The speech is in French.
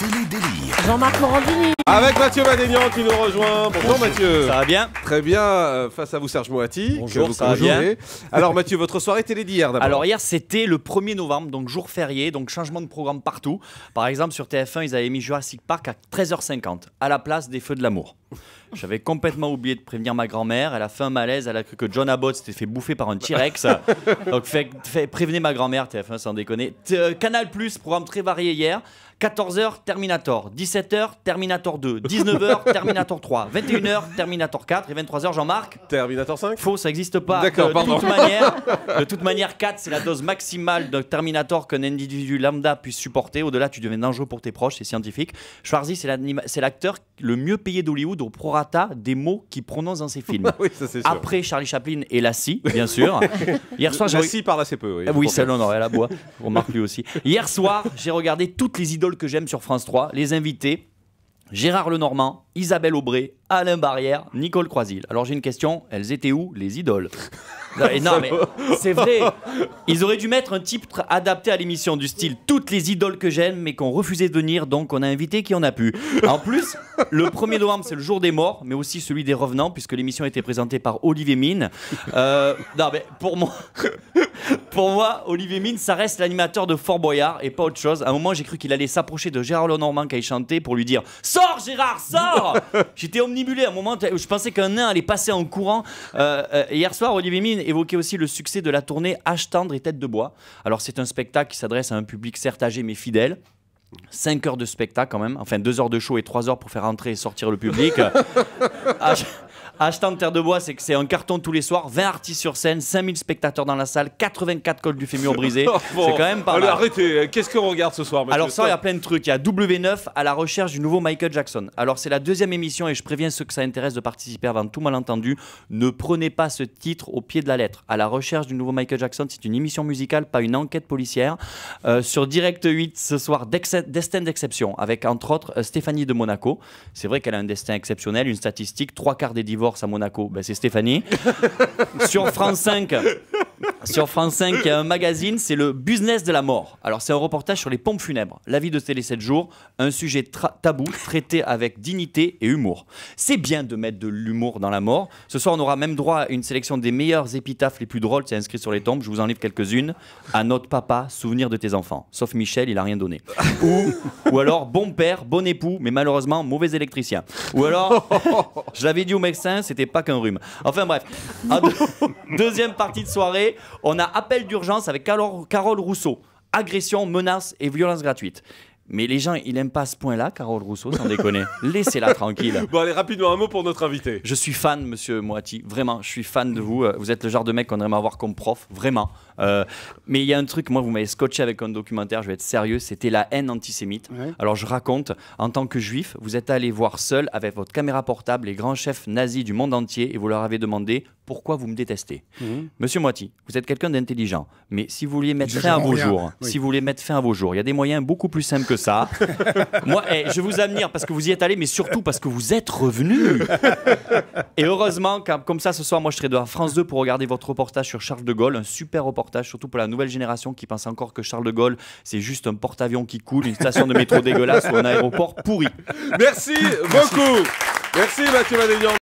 Télé-délire. Jean-Marc Morandini. Avec Mathieu Madénian qui nous rejoint. Bonjour Mathieu. Ça va bien? Très bien. Face à vous Serge Moati. Bonjour, que vous ça va conjurez. bien. Alors Mathieu, votre soirée télé d'hier d'abord. Alors hier c'était le 1er novembre, donc jour férié, donc changement de programme partout. Par exemple sur TF1 ils avaient mis Jurassic Park à 13h50 à la place des Feux de l'amour. J'avais complètement oublié de prévenir ma grand-mère, elle a fait un malaise, elle a cru que John Abbott s'était fait bouffer par un T-Rex. Donc prévenez ma grand-mère, TF1 sans déconner. Canal+, programme très varié hier. 14h, Terminator. 17h, Terminator 2. 19h, Terminator 3. 21h, Terminator 4. Et 23h, Jean-Marc. Terminator 5. Faux, ça n'existe pas. D'accord, pardon. De toute manière, 4, c'est la dose maximale de Terminator qu'un individu lambda puisse supporter. Au-delà, tu deviens dangereux pour tes proches, c'est scientifique. Schwarzy, c'est l'acteur le mieux payé d'Hollywood au prorata des mots qu'il prononce dans ses films. Oui, ça c'est sûr. Après Charlie Chaplin et Lassie, bien sûr. Hier soir, Lassie parle assez peu. oui, celle-là, on aurait la bois. On remarque lui aussi. Hier soir, j'ai regardé toutes les idoles que j'aime sur France 3, les invités. Gérard Lenormand, Isabelle Aubray, Alain Barrière, Nicole Croisil. Alors j'ai une question, elles étaient où les idoles? Non mais c'est vrai, ils auraient dû mettre un titre adapté à l'émission du style toutes les idoles que j'aime mais qu'on refusait de venir, donc on a invité qui en a pu. En plus, le 1er novembre c'est le jour des morts, mais aussi celui des revenants puisque l'émission a été présentée par Olivier Mine. Non mais pour moi, Olivier Mine, ça reste l'animateur de Fort Boyard et pas autre chose. À un moment, j'ai cru qu'il allait s'approcher de Gérard Lenormand quand il chantait pour lui dire « Sors Gérard, sors !» J'étais omnibulé. À un moment, je pensais qu'un nain allait passer en courant. Hier soir, Olivier Mine évoquait aussi le succès de la tournée Âge tendre et tête de bois. Alors, c'est un spectacle qui s'adresse à un public certes âgé mais fidèle. 5 heures de spectacle quand même, enfin 2 heures de show et 3 heures pour faire entrer et sortir le public. Hashtag Terre de Bois, c'est que c'est un carton tous les soirs, 20 artistes sur scène, 5000 spectateurs dans la salle, 84 cols du fémur brisé. Bon, c'est quand même pas mal. Arrêtez, qu'est-ce qu'on regarde ce soir, Mathieu? Alors ça, il y a plein de trucs. Il y a W9 à la recherche du nouveau Michael Jackson. Alors c'est la 2e émission et je préviens ceux que ça intéresse de participer avant tout malentendu. Ne prenez pas ce titre au pied de la lettre. À la recherche du nouveau Michael Jackson, c'est une émission musicale, pas une enquête policière. Sur Direct 8 ce soir, Destin d'exception, avec entre autres Stéphanie de Monaco. C'est vrai qu'elle a un destin exceptionnel, une statistique, 3/4 des divorces à Monaco, ben c'est Stéphanie. Sur France 5, il y a un magazine, c'est le Business de la mort. Alors c'est un reportage sur les pompes funèbres. La vie de Télé 7 jours, un sujet tabou, traité avec dignité et humour. C'est bien de mettre de l'humour dans la mort. Ce soir, on aura même droit à une sélection des meilleures épitaphes les plus drôles, c'est inscrit sur les tombes. Je vous en livre quelques-unes. À notre papa, souvenir de tes enfants. Sauf Michel, il a rien donné. Ou alors, bon père, bon époux, mais malheureusement, mauvais électricien. Ou alors, je l'avais dit au médecin, c'était pas qu'un rhume. Enfin bref, deuxième partie de soirée, on a appel d'urgence avec Carole Rousseau. Agression, menace et violence gratuite. Mais les gens, ils n'aiment pas à ce point-là, Carole Rousseau, sans déconner. Laissez-la tranquille. Bon, allez, rapidement, un mot pour notre invité. Je suis fan, monsieur Moati. Vraiment, je suis fan de vous. Vous êtes le genre de mec qu'on aimerait avoir comme prof. Vraiment. Mais il y a un truc, moi, vous m'avez scotché avec un documentaire, je vais être sérieux, c'était la haine antisémite. Ouais. Alors, je raconte, en tant que juif, vous êtes allé voir seul, avec votre caméra portable, les grands chefs nazis du monde entier et vous leur avez demandé pourquoi vous me détestez. Monsieur Moati, vous êtes quelqu'un d'intelligent, mais si vous vouliez mettre fin à vos jours, si vous voulez mettre fin à vos jours, il y a des moyens beaucoup plus simples que ça. Moi, je vous admire parce que vous y êtes allé, mais surtout parce que vous êtes revenu. Et heureusement, comme ça, ce soir, moi, je serai de France 2 pour regarder votre reportage sur Charles de Gaulle, un super reportage, surtout pour la nouvelle génération qui pense encore que Charles de Gaulle, c'est juste un porte-avions qui coule, une station de métro dégueulasse ou un aéroport pourri. Merci beaucoup. Merci Mathieu Madénian.